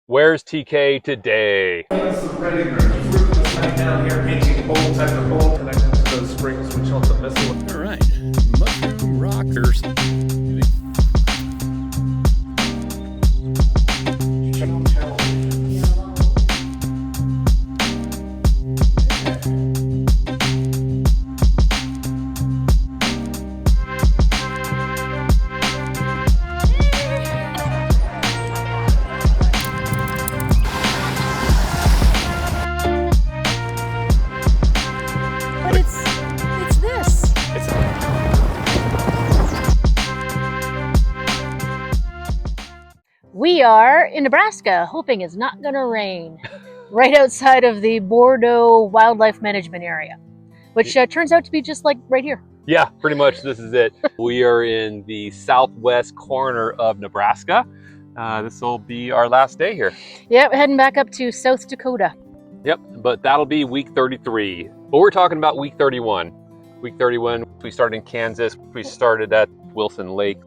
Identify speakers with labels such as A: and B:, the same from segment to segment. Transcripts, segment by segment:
A: Where's TK today?
B: This is the ready room. We're going down here painting bolts after bolt connected to those springs which hold the missile.
C: All right, mushroom rockers.
D: We are in Nebraska, hoping it's not going to rain, right outside of the Bordeaux Wildlife Management Area, which turns out to be just like right here.
A: Yeah, pretty much this is it. We are in the southwest corner of Nebraska. This will be our last day here.
D: Yep, heading back up to South Dakota.
A: Yep, but that'll be week 33. But we're talking about week 31. Week 31, we started in Kansas. We started at Wilson Lake.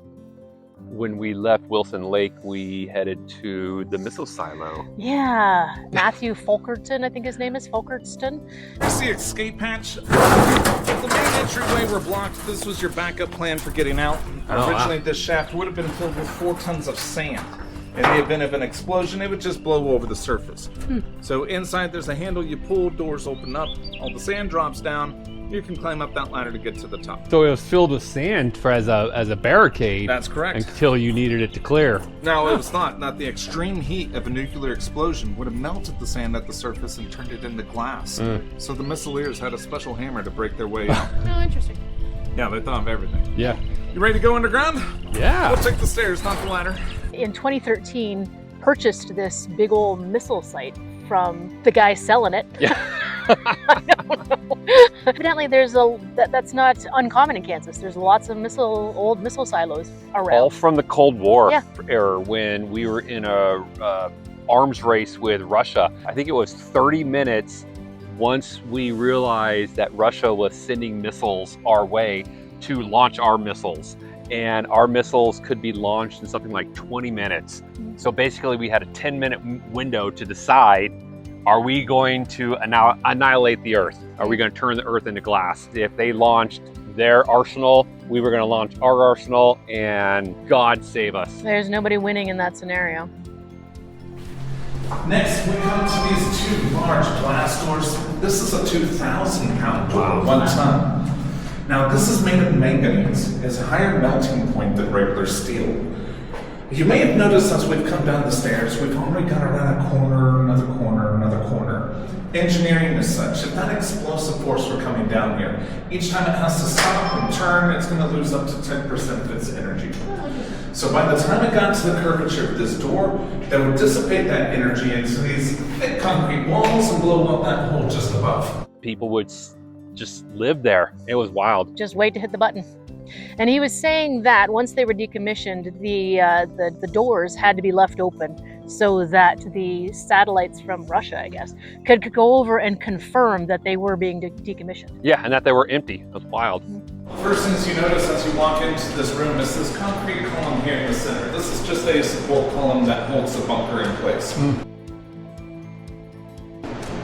A: When we left Wilson Lake, we headed to the missile silo.
D: Yeah, Matthew Folkerton, I think his name is Folkerton.
B: Here's the escape hatch. The main entryway were blocked. This was your backup plan for getting out. Originally, this shaft would have been filled with 4 tons of sand. In the event of an explosion, it would just blow over the surface. So inside, there's a handle you pull, doors open up, all the sand drops down. You can climb up that ladder to get to the top.
E: So it was filled with sand as a barricade.
B: That's correct.
E: Until you needed it to clear.
B: No, it was not the extreme heat of a nuclear explosion would have melted the sand at the surface and turned it into glass. So the missileers had a special hammer to break their way out.
D: Oh, interesting.
B: Yeah, they thought of everything.
E: Yeah.
B: You ready to go underground?
E: Yeah.
B: We'll take the stairs, not the ladder.
D: In 2013, purchased this big old missile site from the guy selling it.
A: Yeah.
D: I don't know. Evidently, that's not uncommon in Kansas. There's lots of old missile silos around.
A: All from the Cold War
D: Yeah.
A: era when we were in a arms race with Russia. I think it was 30 minutes once we realized that Russia was sending missiles our way to launch our missiles. And our missiles could be launched in something like 20 minutes. So basically we had a 10-minute window to decide, are we going to annihilate the Earth? Are we going to turn the Earth into glass? If they launched their arsenal, we were going to launch our arsenal, and God save us.
D: There's nobody winning in that scenario.
B: Next, we come to these 2 large glass doors. This is a 2,000-pound door, 1 ton. Now, this is made of manganese. It has a higher melting point than regular steel. You may have noticed as we've come down the stairs, we've already got around a corner, another corner, another corner. Engineering is such that that explosive force we're coming down here, each time it has to stop and turn, it's going to lose up to 10% of its energy. So by the time it got to the curvature of this door, that would dissipate that energy into these thick concrete walls and blow up that hole just above.
A: People would just live there. It was wild.
D: Just wait to hit the button. And he was saying that once they were decommissioned, the doors had to be left open so that the satellites from Russia, I guess, could go over and confirm that they were being decommissioned.
A: Yeah, and that they were empty. It was wild.
B: First things you notice as you walk into this room is this concrete column here in the center. This is just a support column that holds the bunker in place.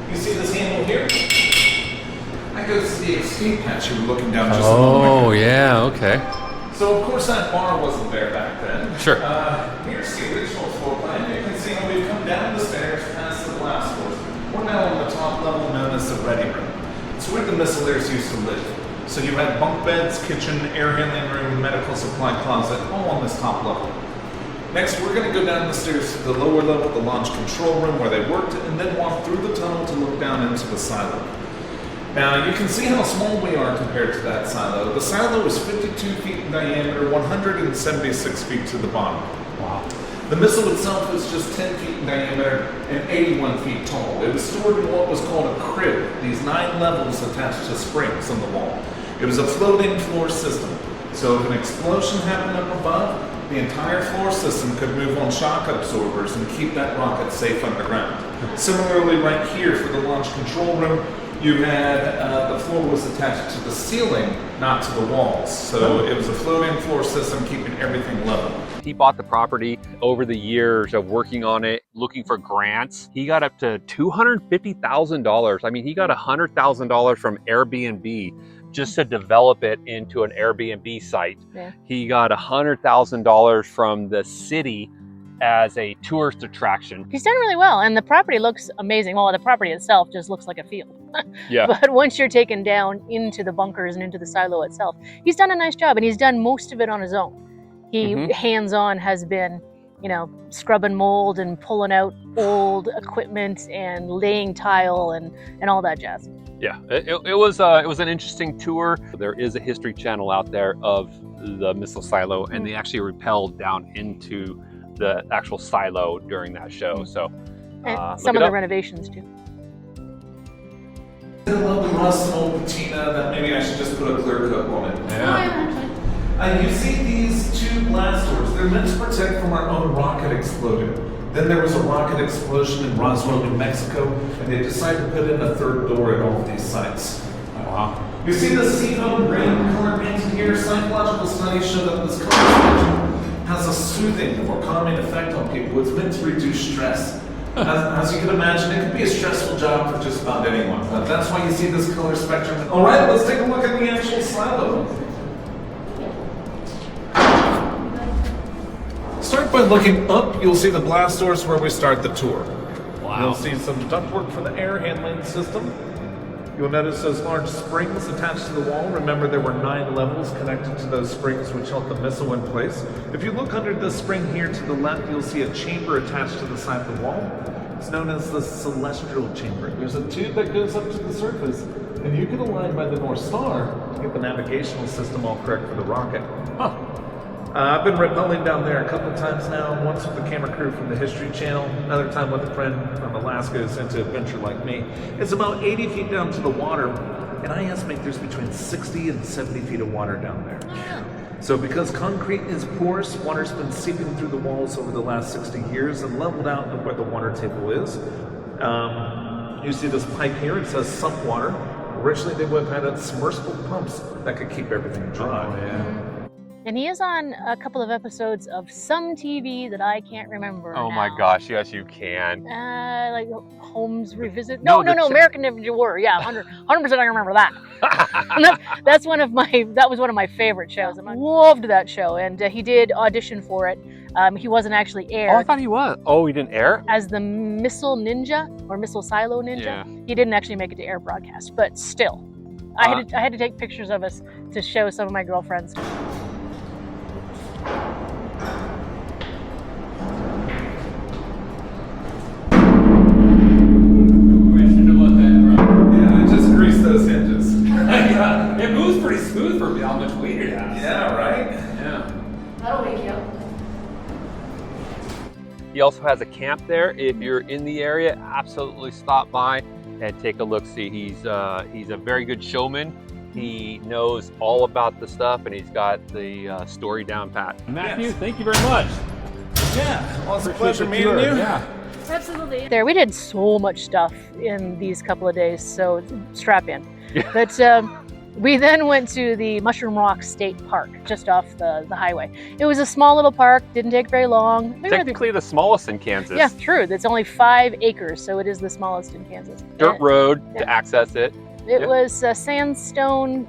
B: You see this handle here? That goes to the escape hatch you were looking down just a moment ago.
E: Yeah, okay.
B: So of course that bar wasn't there back then.
E: Sure.
B: Here's the original floor plan. You can see when we've come down the stairs past the glass doors. We're now on the top level known as the ready room. It's where the missileers used to live. So you had bunk beds, kitchen, air handling room, medical supply closet, all on this top level. Next, we're going to go down the stairs to the lower level, the launch control room where they worked, and then walk through the tunnel to look down into the silo. Now, you can see how small we are compared to that silo. The silo is 52 feet in diameter, 176 feet to the bottom. Wow. The missile itself was just 10 feet in diameter and 81 feet tall. It was stored in what was called a crib, these 9 levels attached to springs on the wall. It was a floating floor system. So if an explosion happened up above, the entire floor system could move on shock absorbers and keep that rocket safe underground. Similarly, right here for the launch control room, you had, the floor was attached to the ceiling, not to the walls. So it was a floating floor system keeping everything level.
A: he bought the property over the years of working on it, looking for grants. He got up to $250,000. I mean, he got $100,000 from Airbnb just to develop it into an Airbnb site.
D: Yeah.
A: He got $100,000 from the city as a tourist attraction.
D: He's done really well, and the property looks amazing. Well, the property itself just looks like a field.
A: Yeah.
D: But once you're taken down into the bunkers and into the silo itself, he's done a nice job, and he's done most of it on his own. He hands-on has been, you know, scrubbing mold and pulling out old equipment and laying tile and all that jazz.
A: Yeah, it was an interesting tour. There is a history channel out there of the missile silo, and they actually rappelled down into the actual silo during that show. So
D: And some of the renovations too.
B: I love the rust and old patina that maybe I should just put a clear coat on it.
E: Yeah.
B: You see these two blast doors. They're meant to protect from our own rocket exploding. Then there was a rocket explosion in Roswell, New Mexico, and they decided to put in a third door at all of these sites.
E: Wow.
B: You see the CO green color painted here? Psychological studies show that this color spectrum has a soothing or calming effect on people. It's meant to reduce stress. As you can imagine, it can be a stressful job for just about anyone. That's why you see this color spectrum. All right, let's take a look at the actual silo. Start by looking up. You'll see the blast doors where we start the tour.
E: Wow.
B: You'll see some ductwork for the air handling system. You'll notice those large springs attached to the wall. Remember, there were 9 levels connected to those springs, which held the missile in place. If you look under the spring here to the left, you'll see a chamber attached to the side of the wall. It's known as the celestial chamber. There's a tube that goes up to the surface, and you can align by the North Star to get the navigational system all correct for the rocket. I've been rappelling down there a couple of times now, once with the camera crew from the History Channel, another time with a friend from Alaska who's into adventure like me. It's about 80 feet down to the water, and I estimate there's between 60 and 70 feet of water down there. So because concrete is porous, water's been seeping through the walls over the last 60 years and leveled out to where the water table is. You see this pipe here, it says sump water. Originally they would have had submersible pumps that could keep everything dry.
E: Oh, yeah.
D: And he is on a couple of episodes of some TV that I can't remember.
A: Oh
D: now.
A: my gosh, yes you can.
D: Like Holmes Revisit.
A: No,
D: No, American Ninja Warrior. Yeah, 100% I remember that. That was one of my favorite shows. I loved that show, and he did audition for it. He wasn't actually aired.
A: Oh, I thought he was. Oh, he didn't air?
D: As the Missile Ninja or Missile Silo Ninja.
A: Yeah.
D: He didn't actually make it to air broadcast, but still. I had to take pictures of us to show some of my girlfriends.
B: Yeah, I just greased those hinges.
E: It moves pretty smooth for how much weight it has.
B: Yeah, right?
E: Yeah.
D: That'll wake you up.
A: He also has a camp there. If you're in the area, absolutely stop by and take a look. See, he's a very good showman. He knows all about the stuff, and he's got the story down pat.
E: Matthew, thank you very much.
B: Yeah, well, it's a
E: Appreciate
B: pleasure
E: the
B: meeting
E: tour.
B: you.
E: Yeah.
D: Absolutely. There, we did so much stuff in these couple of days, so strap in.
A: Yeah.
D: But we then went to the Mushroom Rock State Park, just off the highway. It was a small little park, didn't take very long. Maybe
A: Technically the smallest in Kansas.
D: yeah, true. It's only 5 acres, so it is the smallest in Kansas.
A: Dirt road
D: Yeah.
A: to access it.
D: It
A: Yeah.
D: was sandstone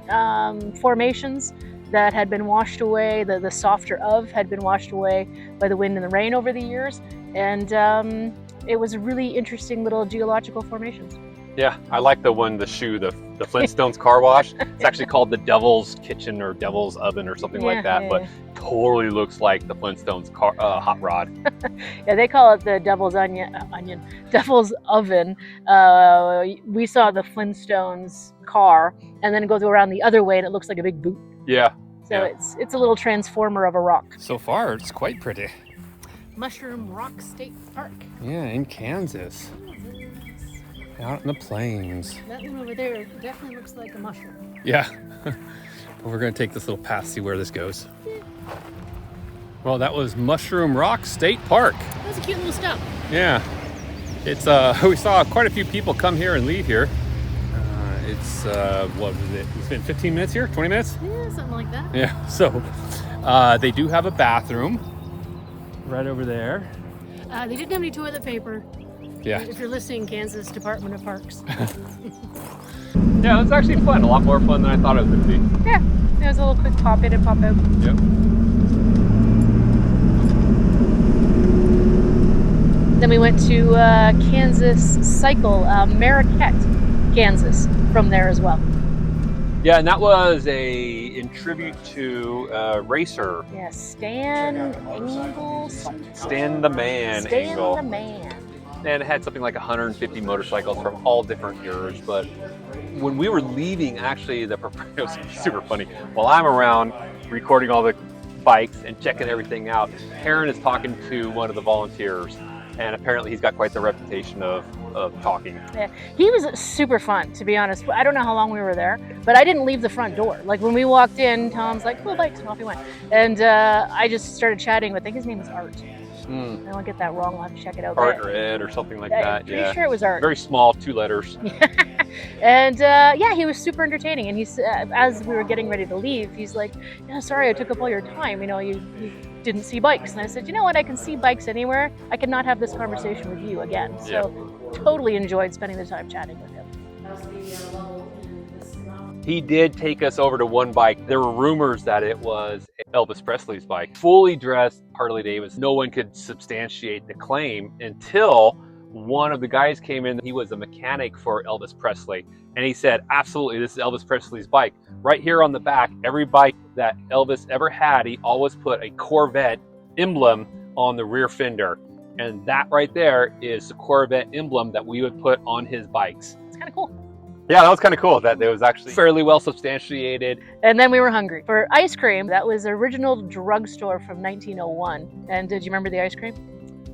D: formations that had been washed away, the softer of had been washed away by the wind and the rain over the years. And it was a really interesting little geological formations.
A: Yeah, I like the Flintstones car wash. It's actually called the Devil's Kitchen or Devil's Oven or something like that, but totally looks like the Flintstones car hot rod.
D: Yeah, they call it the Devil's Devil's Oven. We saw the Flintstones car, and then it goes around the other way, and it looks like a big boot.
A: Yeah.
D: So
A: Yeah.
D: it's a little transformer of a rock.
E: So far, it's quite pretty.
D: Mushroom Rock State Park.
E: Yeah, in Kansas. Out in the plains.
D: That one over there definitely looks like a mushroom.
E: Yeah. But we're going to take this little path, see where this goes. Well, that was Mushroom Rock State Park.
D: That was a cute little stop.
E: Yeah. It's we saw quite a few people come here and leave here. It's what was it? It's been 15 minutes here, 20 minutes?
D: Yeah, something like that.
E: Yeah. So they do have a bathroom. right over there.
D: They didn't have any toilet paper.
E: Yeah.
D: If you're listening, Kansas Department of Parks.
A: Yeah, it was actually fun. A lot more fun than I thought it was going to be.
D: Yeah, it was a little quick pop in and pop out.
A: Yep.
D: Then we went to Kansas Cycle, Marquette, Kansas, from there as well.
A: Yeah, and that was in tribute to racer.
D: Yeah, Stan Engel something.
A: Stan the Man
D: Stan
A: Engel.
D: the Man.
A: And it had something like 150 motorcycles from all different years. But when we were leaving, actually, it was super funny. While I'm around recording all the bikes and checking everything out, Aaron is talking to one of the volunteers. And apparently he's got quite the reputation of talking.
D: Yeah, he was super fun, to be honest. I don't know how long we were there, but I didn't leave the front door. Like when we walked in, Tom's like, cool bikes, and off he went. And I just started chatting. I think his name was Art. I don't get that wrong. I'll have to check it out.
A: Art or Ed or something like that.
D: I'm pretty sure it was Art.
A: Very small, 2 letters.
D: And yeah, he was super entertaining. And he's as we were getting ready to leave, he's like, "Yeah, sorry, I took up all your time. You know, you didn't see bikes." And I said, "You know what? I can see bikes anywhere. I cannot have this conversation with you again." So totally enjoyed spending the time chatting with him.
A: He did take us over to one bike. There were rumors that it was Elvis Presley's bike. Fully dressed Harley Davidson. No one could substantiate the claim until one of the guys came in. He was a mechanic for Elvis Presley. And he said, absolutely, this is Elvis Presley's bike. Right here on the back, every bike that Elvis ever had, he always put a Corvette emblem on the rear fender. And that right there is the Corvette emblem that we would put on his bikes.
D: It's kind of cool.
A: Yeah, that was kind of cool. That it was actually fairly well substantiated.
D: And then we were hungry for ice cream. That was the original drugstore from 1901. And did you remember the ice cream?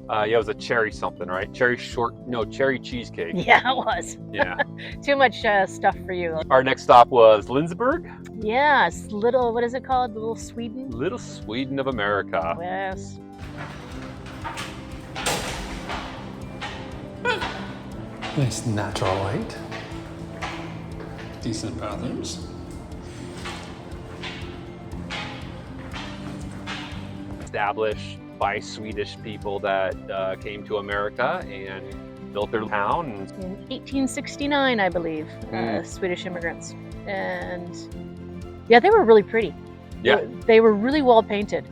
A: Yeah, it was a cherry something, right? Cherry cheesecake.
D: Yeah, it was.
A: Yeah.
D: Too much stuff for you.
A: Our next stop was Lindsborg.
D: Yes, what is it called? Little Sweden?
A: Little Sweden of America.
D: Yes.
E: Nice natural light. Decent bathrooms.
A: Established by Swedish people that came to America and built their town.
D: In 1869, I believe, Swedish immigrants. And yeah, they were really pretty.
A: Yeah.
D: They were really well painted.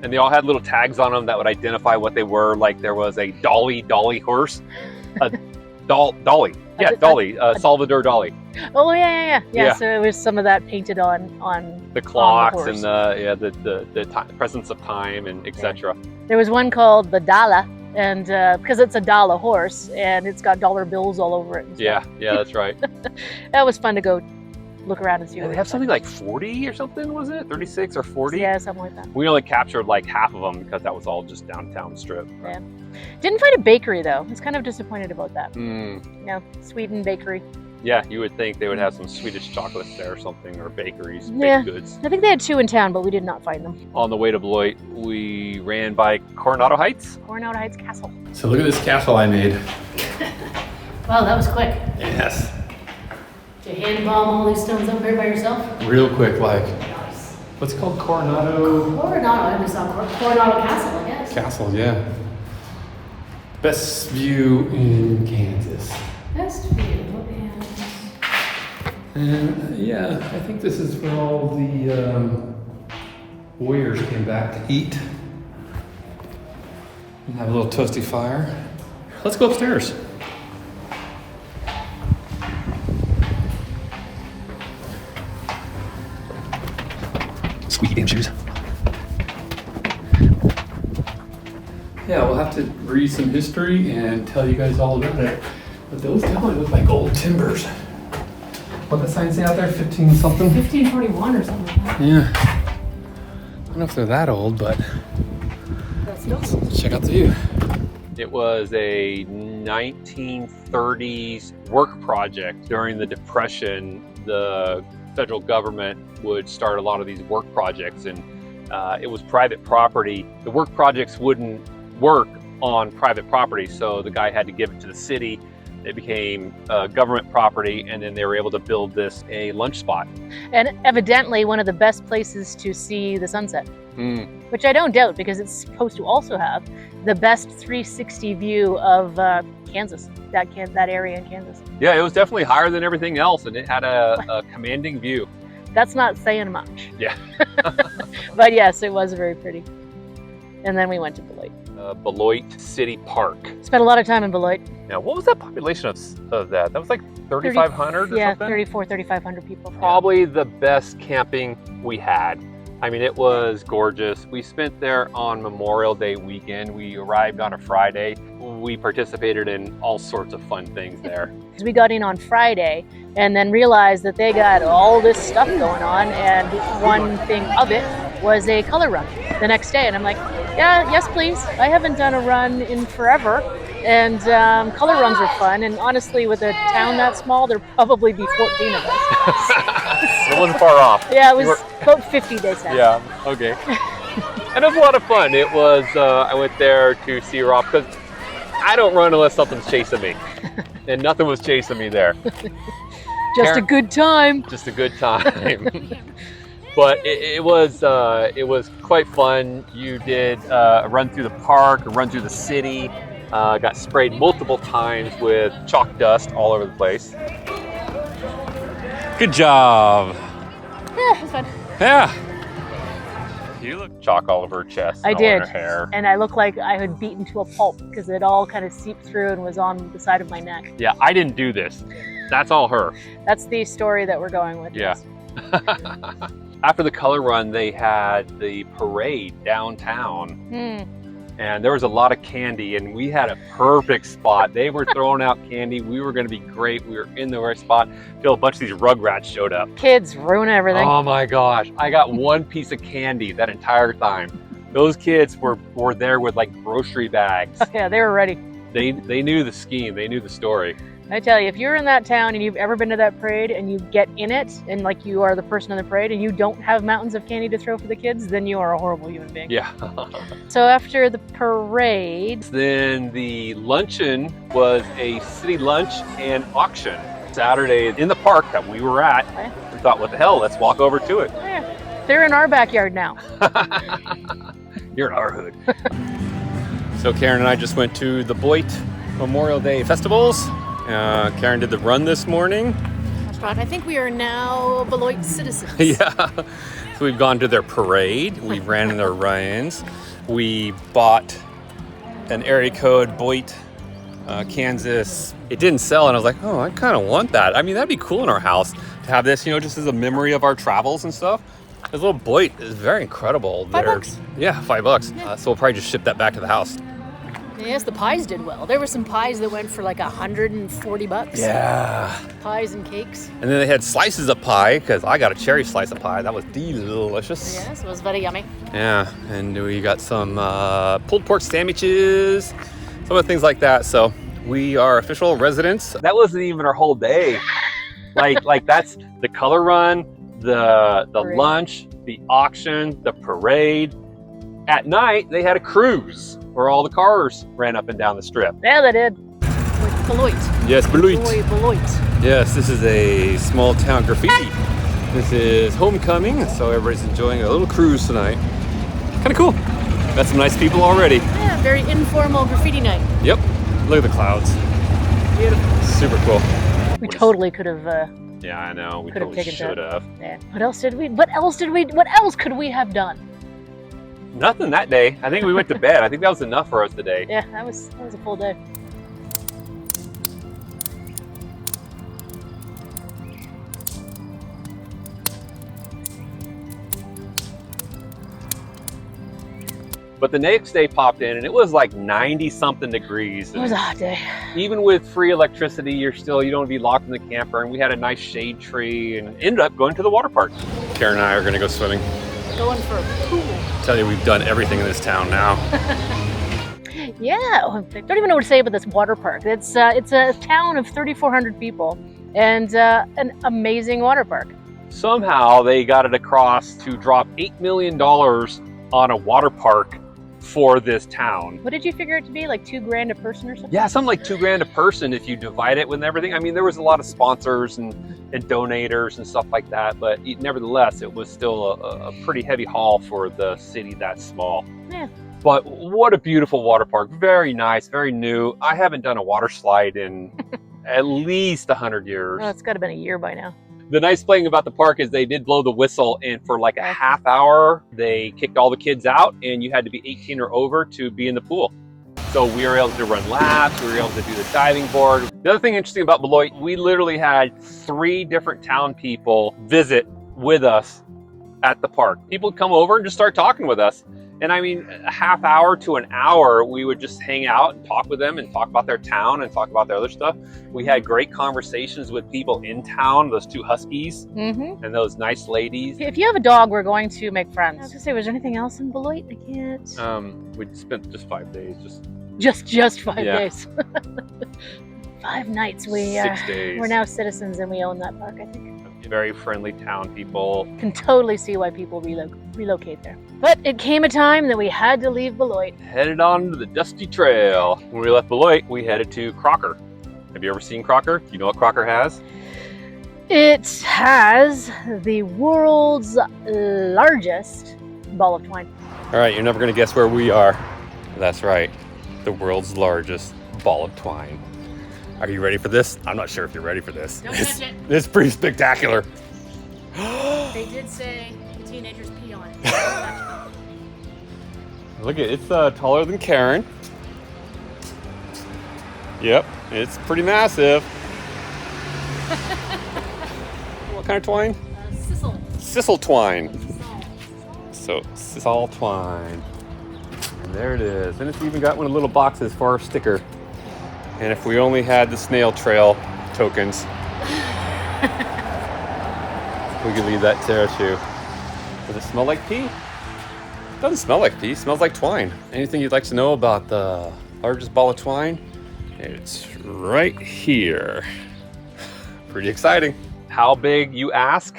A: And they all had little tags on them that would identify what they were. Like there was a Dolly horse. Dolly. Yeah, Dolly. Salvador Dali.
D: Oh yeah. So it was some of that painted on
A: the clocks
D: on the
A: and the presence of time and etc.
D: Yeah. There was one called the Dala, and because it's a Dala horse and it's got dollar bills all over it.
A: Yeah, that's right.
D: That was fun to go look around and see.
A: Yeah, they have something like 40 or something, was it? 36 or 40?
D: Yeah, something like that.
A: We only captured like half of them because that was all just downtown strip.
D: Yeah. Didn't find a bakery though. I was kind of disappointed about that.
A: Yeah,
D: Sweden bakery.
A: Yeah, you would think they would have some Swedish chocolates there or something, or bakeries, baked goods.
D: I think they had 2 in town, but we did not find them.
A: On the way to Beloit, we ran by Coronado Heights.
D: Coronado Heights Castle.
E: So look at this castle I made.
D: Wow, that was quick.
E: Yes.
D: Did you hand bomb all these stones up here by yourself?
E: Real quick, like.
D: Nice.
E: What's it called? Coronado?
D: Coronado, I just saw Coronado Castle, I guess.
E: Castle, yeah. Best view in Kansas.
D: Best view,
E: And yeah, I think this is where all the warriors came back to eat. And have a little toasty fire. Let's go upstairs. Squeaky damn shoes. Yeah, we'll have to read some history and tell you guys all about it. But those definitely look like old timbers. What the sign say out there? 15 something?
D: 1541 or something like that.
E: Yeah. I don't know if they're that old, but
D: That's nice.
E: let's check out the view.
A: It was a 1930s work project. During the Depression, the federal government would start a lot of these work projects, and it was private property. The work projects wouldn't work on private property, so the guy had to give it to the city. It became government property, and then they were able to build this a lunch spot.
D: And evidently one of the best places to see the sunset, which I don't doubt because it's supposed to also have the best 360 view of Kansas, that area in Kansas.
A: Yeah, it was definitely higher than everything else, and it had a commanding view.
D: That's not saying much.
A: Yeah.
D: But yes, it was very pretty. And then we went to Beloit.
A: Beloit City Park.
D: Spent a lot of time in Beloit.
A: Now, what was that population of that? That was like 3,500 or
D: yeah,
A: something?
D: 3,500 people.
A: Probably the best camping we had. I mean, it was gorgeous. We spent there on Memorial Day weekend. We arrived on a Friday. We participated in all sorts of fun things there.
D: We got in on Friday and then realized that they got all this stuff going on, and one thing of it was a color run the next day. And I'm like, yeah, yes, please. I haven't done a run in forever. And color runs are fun. And honestly, with a town that small, there'd probably be 14 of us.
A: It wasn't far off.
D: Yeah, it was about 50, they said.
A: Yeah, okay. And it was a lot of fun. It was, I went there to see Rob, because I don't run unless something's chasing me. And nothing was chasing me there.
D: Just a good time.
A: Just a good time. But it was quite fun. You did a run through the park, a run through the city, got sprayed multiple times with chalk dust all over the place. Good job.
D: Yeah, it was fun.
A: Yeah. You look chalk all over her chest.
D: I
A: and all
D: did.
A: over her hair.
D: And I looked like I had beaten to a pulp because it all kind of seeped through and was on the side of my neck.
A: Yeah, I didn't do this. That's all her.
D: That's the story that we're going with.
A: Yeah.
D: Yes.
A: After the color run, they had the parade downtown. And there was a lot of candy, and we had a perfect spot. They were throwing out candy. We were going to be great. We were in the right spot until a bunch of these rugrats showed up.
D: Kids ruin everything.
A: Oh my gosh. I got one piece of candy that entire time. Those kids were there with like grocery bags.
D: Yeah, they were ready.
A: They knew the scheme. They knew the story.
D: I tell you, if you're in that town and you've ever been to that parade and you get in it and like you are the person in the parade and you don't have mountains of candy to throw for the kids, then you are a horrible human being.
A: Yeah.
D: So after the parade,
A: Then the luncheon was a city lunch and auction. Saturday in the park that we were at.
D: Okay.
A: We thought, what the hell, let's walk over to it.
D: yeah, they're in our backyard now.
A: You're in our hood. So Karen and I just went to the Beloit Memorial Day festivals. Karen did the run this morning.
D: That's right. I think we are now Beloit citizens.
A: Yeah. So we've gone to their parade. We ran in their runs. We bought an area code Beloit, Kansas. It didn't sell, and I was like, oh, I kind of want that. I mean, that'd be cool in our house to have this, just as a memory of our travels and stuff. This little Beloit is very incredible.
D: $5.
A: Yeah, $5.
D: Yeah.
A: So we'll probably just ship that back to the house.
D: Yes, the pies did well. There were some pies that went for like $140.
A: Yeah.
D: Pies and cakes.
A: And then they had slices of pie, because I got a cherry slice of pie. That was delicious.
D: Yes, it was very yummy.
A: Yeah, and we got some pulled pork sandwiches, some of the things like that. So we are official residents. That wasn't even our whole day. like that's the color run, the lunch, the auction, the parade. At night, they had a cruise where all the cars ran up and down the strip.
D: Yeah, they did. With Beloit.
A: Yes, Beloit.
D: Beloit.
A: Yes, this is a small town graffiti. This is homecoming, so everybody's enjoying a little cruise tonight. Kind of cool. Got some nice people already.
D: Yeah, very informal graffiti night.
A: Yep. Look at the clouds.
D: Beautiful.
A: Super cool.
D: We totally could have.
A: Yeah, I know. We
D: Could have
A: totally
D: taken
A: should have.
D: Yeah. What else did we? What else could we have done?
A: Nothing that day. I think we went to bed. I think that was enough for us today.
D: Yeah, that was a full day.
A: But the next day popped in and it was like 90 something degrees.
D: It was a hot day.
A: Even with free electricity, you don't want to be locked in the camper. And we had a nice shade tree and ended up going to the water park. Karen and I are going to go swimming.
D: Going for a pool.
A: Tell you, we've done everything in this town now.
D: Yeah, I don't even know what to say about this water park. It's a town of 3,400 people and an amazing water park.
A: Somehow they got it across to drop $8 million on a water park for this town.
D: What did you figure it to be? Like $2,000 a person or something?
A: Yeah, something like $2,000 a person if you divide it with everything. I mean, there was a lot of sponsors and donators and stuff like that, but nevertheless, it was still a pretty heavy haul for the city that small.
D: Yeah.
A: But what a beautiful water park. Very nice, very new. I haven't done a water slide in at least 100 years.
D: Oh, it's got to been a year by now.
A: The nice thing about the park is they did blow the whistle, and for like a half hour, they kicked all the kids out, and you had to be 18 or over to be in the pool. So we were able to run laps, we were able to do the diving board. The other thing interesting about Beloit, we literally had 3 different town people visit with us at the park. People would come over and just start talking with us. And I mean, a half hour to an hour, we would just hang out and talk with them and talk about their town and talk about their other stuff. We had great conversations with people in town, those 2 huskies and those nice ladies.
D: If you have a dog, we're going to make friends. I was gonna say, was there anything else in Beloit? I can't.
A: We spent just 5 days,
D: Just 5 days. 5 nights.
A: 6 days.
D: We're now citizens and we own that park, I think.
A: Very friendly town people.
D: Can totally see why people relocate there. But it came a time that we had to leave Beloit.
A: Headed on to the dusty trail. When we left Beloit, we headed to Crocker. Have you ever seen Crocker? Do you know what Crocker has?
D: It has the world's largest ball of twine.
A: All right, you're never gonna guess where we are. That's right, the world's largest ball of twine. Are you ready for this? I'm not sure if you're ready for this.
D: Don't touch it.
A: It's pretty spectacular.
D: They did say the teenagers pee on it.
A: Look at it's taller than Karen. Yep, it's pretty massive. What kind of twine?
D: Sissel.
A: Sissel twine. So sissel twine. And there it is. And it's even got one of the little boxes for our sticker. And if we only had the snail trail tokens, we could leave that there too. Does it smell like pee? It doesn't smell like pee, it smells like twine. Anything you'd like to know about the largest ball of twine? It's right here. Pretty exciting. How big, you ask?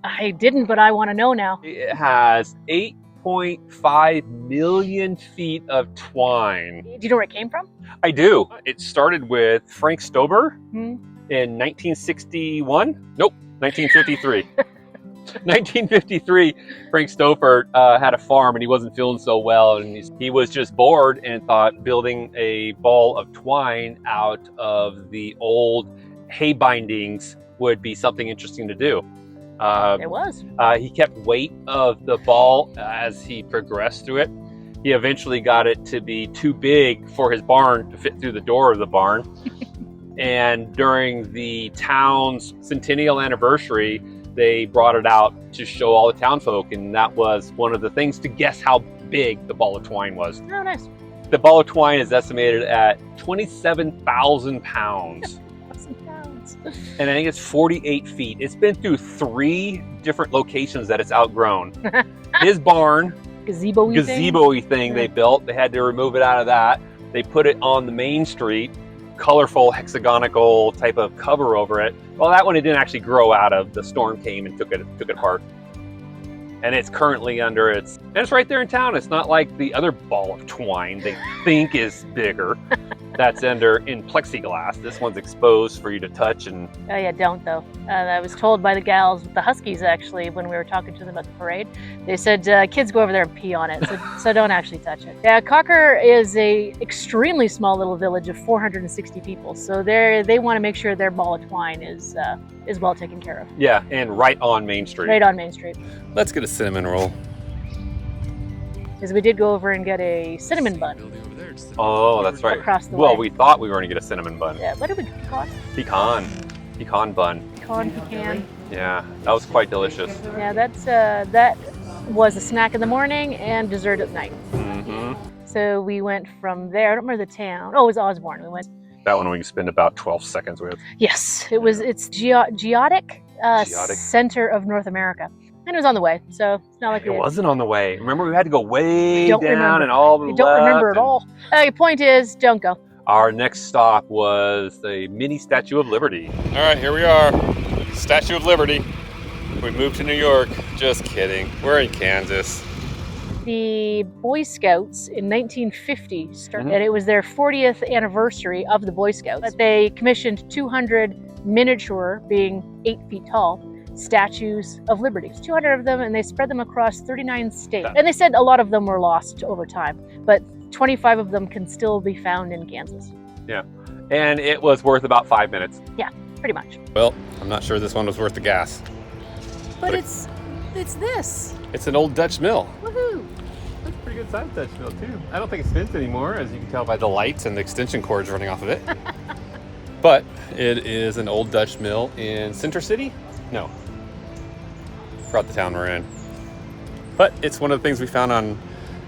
D: I didn't, but I want to know now.
A: It has 8.5 million feet of twine.
D: Do you know where it came from?
A: I do. It started with Frank Stober
D: Hmm.
A: in 1961. Nope, 1953. 1953, Frank Stober had a farm and he wasn't feeling so well, and he was just bored and thought building a ball of twine out of the old hay bindings would be something interesting to do.
D: It was.
A: He kept weight of the ball as he progressed through it. He eventually got it to be too big for his barn to fit through the door of the barn. And during the town's centennial anniversary, they brought it out to show all the town folk, and that was one of the things to guess how big the ball of twine was.
D: Oh, nice.
A: The ball of twine is estimated at 27,000 pounds. And I think it's 48 feet. It's been through 3 different locations that it's outgrown. His barn, gazebo-y thing they built, they had to remove it out of that. They put it on the main street, colorful hexagonal type of cover over it. Well, that one it didn't actually grow out of. The storm came and took it apart. And it's currently under and it's right there in town. It's not like the other ball of twine they think is bigger. That's in plexiglass. This one's exposed for you to touch. And
D: Oh yeah, don't though. I was told by the gals, the Huskies actually, when we were talking to them about the parade, they said kids go over there and pee on it, so don't actually touch it. Yeah, Cocker is a extremely small little village of 460 people, so they want to make sure their ball of twine is well taken care of.
A: yeah, and right on Main Street.
D: Right on Main Street.
A: Let's get a cinnamon roll.
D: Because we did go over and get a cinnamon bun.
A: Oh, that's right.
D: Across the
A: Well,
D: way.
A: we thought we were going to get a cinnamon bun.
D: Yeah, what did we call it?
A: Pecan bun.
D: Pecan.
A: Yeah, that was quite delicious.
D: Yeah, that was a snack in the morning and dessert at night.
A: Mm-hmm.
D: So we went from there. I don't remember the town. Oh, it was Osborne. We went.
A: That one we can spend about 12 seconds with.
D: Yes, it was. It's Geodetic, Center of North America, and it was on the way. So it's not like
A: It wasn't on the way. Remember, we had to go way
D: Don't
A: down
D: remember.
A: and all the
D: I don't remember at all. The point is, don't go.
A: Our next stop was the mini Statue of Liberty. All right, here we are. Statue of Liberty. We moved to New York. Just kidding. We're in Kansas.
D: the Boy Scouts in 1950 started, and it was their 40th anniversary of the Boy Scouts. But they commissioned 200 miniature, being 8 feet tall, statues of liberty. 200 of them, and they spread them across 39 states. And they said a lot of them were lost over time, but 25 of them can still be found in Kansas.
A: Yeah, and it was worth about 5 minutes.
D: Yeah, pretty much.
F: Well, I'm not sure this one was worth the gas.
D: But it's this.
F: It's an old Dutch mill.
D: Woohoo!
F: That's a pretty good sized Dutch mill too. I don't think it spins anymore, as you can tell by the lights and the extension cords running off of it. But it is an old Dutch mill in Center City? No. Forgot the town we're in. But it's one of the things we found on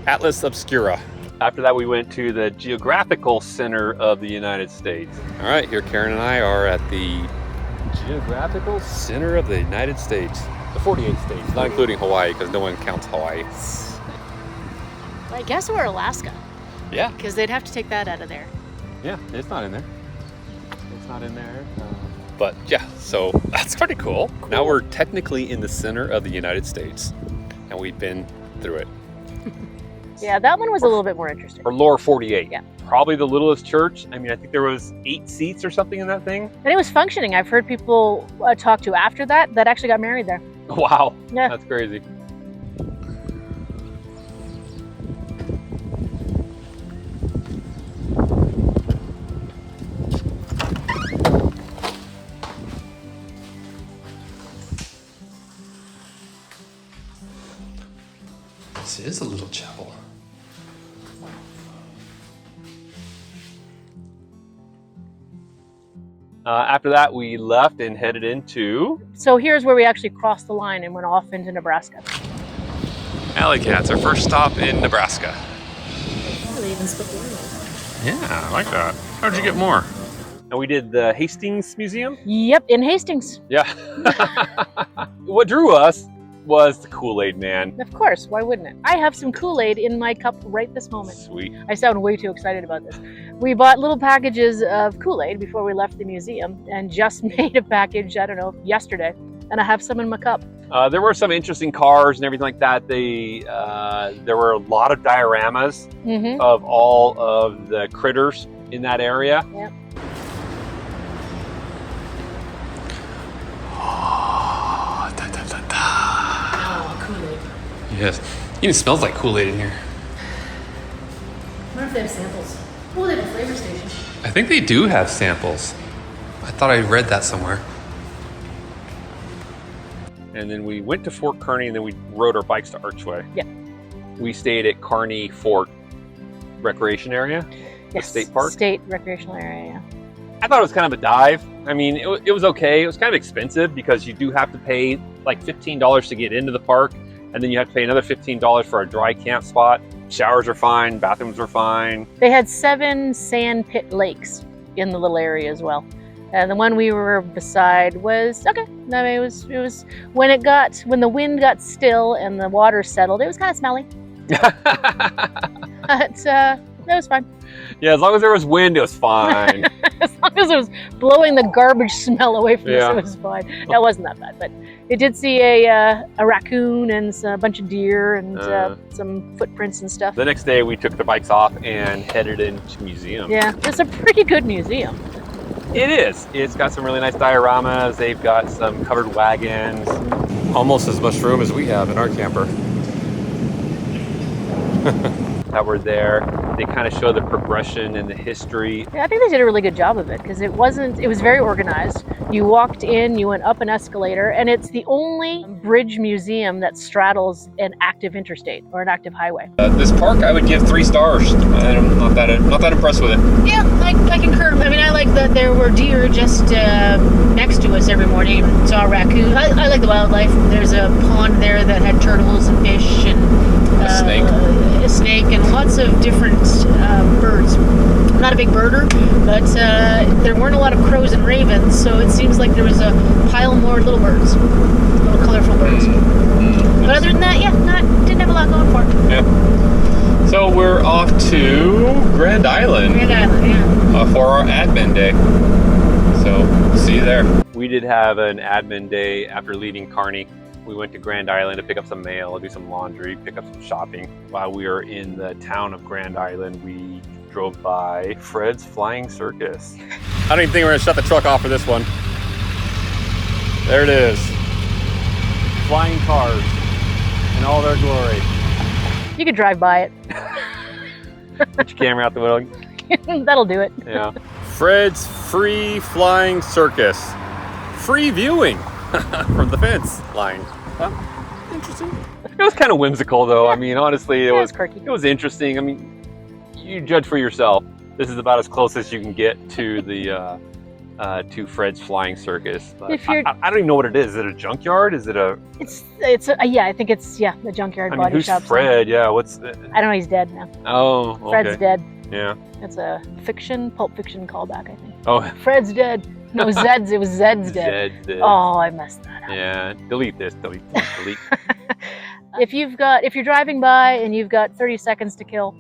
F: Atlas Obscura.
A: After that, we went to the geographical center of the United States.
F: All right, here Karen and I are at the geographical center of the United States. The 48 states, not including Hawaii, because no one counts Hawaii.
D: I guess we're Alaska,
F: Yeah.
D: because they'd have to take that out of there.
F: Yeah, it's not in there. It's not in there. But yeah, so that's pretty cool. Now we're technically in the center of the United States, and we've been through it.
D: Yeah, that one was a little bit more interesting.
A: Or lower 48.
D: Yeah.
A: Probably the littlest church. I mean, I think there was 8 seats or something in that thing.
D: And it was functioning. I've heard people talk to after that actually got married there.
A: Wow.
D: Yeah.
A: That's crazy.
F: This is a little chapel.
A: After that, we left and headed into...
D: So here's where we actually crossed the line and went off into Nebraska.
F: Alley Cats, our first stop in Nebraska.
D: They even split the animals.
F: Yeah, I like that. How'd you get more?
A: And we did the Hastings Museum.
D: Yep, in Hastings.
A: Yeah. What drew us was the Kool-Aid Man.
D: Of course, why wouldn't it? I have some Kool-Aid in my cup right this moment.
A: Sweet.
D: I sound way too excited about this. We bought little packages of Kool-Aid before we left the museum and just made a package, I don't know, yesterday. And I have some in my cup.
A: There were some interesting cars and everything like that. There were a lot of dioramas of all of the critters in that area.
D: Yep. Oh, Kool-Aid.
F: Yes. Even smells like Kool-Aid in here.
D: I wonder if they have samples. Oh, they have a flavor station.
F: I think they do have samples. I thought I read that somewhere.
A: And then we went to Fort Kearny, and then we rode our bikes to Archway.
D: Yeah.
A: We stayed at Kearny Fort Recreation Area, the state park.
D: State recreational area, yeah.
A: I thought it was kind of a dive. I mean, it was okay. It was kind of expensive because you do have to pay like $15 to get into the park, and then you have to pay another $15 for a dry camp spot. Showers are fine, bathrooms are fine.
D: They had 7 sand pit lakes in the little area as well. And the one we were beside was okay. I mean, it was when the wind got still and the water settled, it was kind of smelly. But that was fine.
A: Yeah, as long as there was wind, it was fine.
D: As long as it was blowing the garbage smell away from
A: Yeah.
D: us, it was fine. That wasn't that bad, but it did see a raccoon and a bunch of deer and some footprints and stuff.
A: The next day, we took the bikes off and headed into museum.
D: Yeah, it's a pretty good museum.
A: It is. It's got some really nice dioramas. They've got some covered wagons.
F: Almost as much room as we have in our camper.
A: That were there. They kind of show the progression and the history.
D: Yeah, I think they did a really good job of it because it was very organized. You walked in, you went up an escalator, and it's the only bridge museum that straddles an active interstate or an active highway.
F: This park, I would give 3 stars. I'm not that impressed with it.
D: Yeah, I concur. I mean, I like that there were deer just next to us every morning. Saw a raccoon. I like the wildlife. There's a pond there that had turtles and fish and a snake and lots of different birds. I'm not a big birder, but there weren't a lot of crows and ravens, so it seems like there was a pile more little birds, little colorful birds. But other than that, yeah, didn't have a lot going for it.
F: Yeah. So we're off to Grand Island.
D: Grand Island, yeah.
F: For our admin day. So see you there.
A: We did have an admin day after leaving Kearny. We went to Grand Island to pick up some mail, do some laundry, pick up some shopping. While we were in the town of Grand Island, we drove by Fred's Flying Circus.
F: I don't even think we're gonna shut the truck off for this one. There it is. Flying cars in all their glory.
D: You could drive by it.
A: Put your camera out the window.
D: That'll do it.
A: Yeah.
F: Fred's Free Flying Circus. Free viewing from the fence line. Interesting.
A: It was kind of whimsical, though. I mean, honestly, it
D: Yeah,
A: was
D: it's quirky.
A: It was interesting. I mean, you judge for yourself. This is about as close as you can get to the to Fred's Flying Circus. But
D: If you're-
A: I don't even know what it is. Is it a junkyard? Is it a?
D: It's yeah, I think it's the junkyard
A: I mean,
D: body
A: who's
D: shop.
A: Fred? Yeah. What's?
D: I don't know. He's dead now.
A: Oh, okay.
D: Fred's dead.
A: Yeah.
D: It's a Pulp Fiction callback, I think.
A: Oh,
D: Fred's dead. No, Zed's. It was Zed's dead.
A: Zed's dead.
D: Oh, I messed that up.
A: Yeah. Delete this. Delete. Delete.
D: If you're driving by and you've got 30 seconds to kill,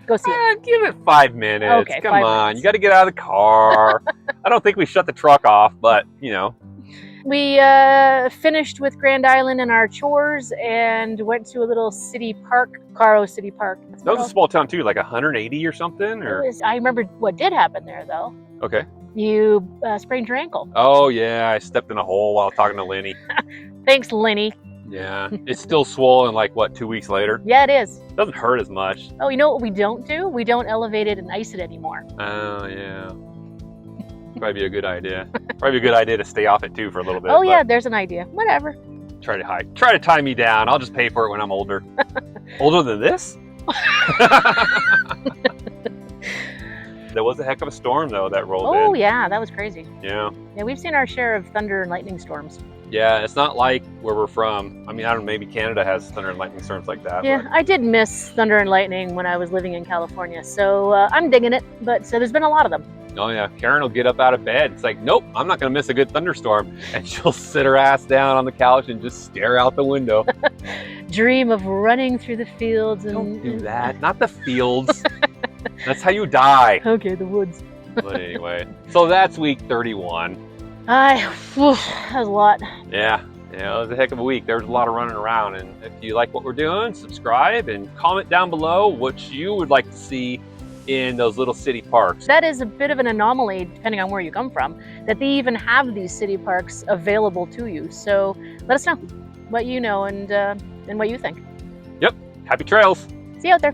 D: go see it.
A: Give it 5 minutes.
D: Okay,
A: Come
D: 5
A: on.
D: minutes.
A: You got to get out of the car. I don't think we shut the truck off, but you know.
D: We finished with Grand Island and our chores and went to a little city park, Cairo City Park.
A: That was a small town too, like 180 or something, or
D: I remember what did happen there though.
A: okay.
D: You sprained your ankle.
A: Oh yeah, I stepped in a hole while talking to Lenny.
D: Thanks, Lenny.
A: Yeah, it's still swollen. Like what, 2 weeks later?
D: Yeah, it is.
A: Doesn't hurt as much.
D: Oh, you know what we don't do? We don't elevate it and ice it anymore.
A: Oh yeah. Probably be a good idea. Probably a good idea to stay off it too for a little bit.
D: Oh yeah,
A: but
D: there's an idea. Whatever.
A: Try to tie me down. I'll just pay for it when I'm older. Older than this? There was a heck of a storm though that rolled in.
D: Oh yeah, that was crazy.
A: Yeah.
D: Yeah, we've seen our share of thunder and lightning storms.
A: Yeah, it's not like where we're from. I mean, I don't know, maybe Canada has thunder and lightning storms like that.
D: Yeah, I did miss thunder and lightning when I was living in California, so I'm digging it. But there's been a lot of them.
A: But, oh yeah, Karen will get up out of bed. It's like, nope, I'm not gonna miss a good thunderstorm. And she'll sit her ass down on the couch and just stare out the window.
D: Dream of running through the fields and
A: Don't do that. Not the fields. That's how you die.
D: Okay, the woods.
A: But anyway, so that's week 31.
D: That was a lot.
A: Yeah, it was a heck of a week. There was a lot of running around. And if you like what we're doing, subscribe and comment down below what you would like to see in those little city parks.
D: That is a bit of an anomaly, depending on where you come from, that they even have these city parks available to you. So let us know what you know and what you think.
A: Yep. Happy trails.
D: See you out there.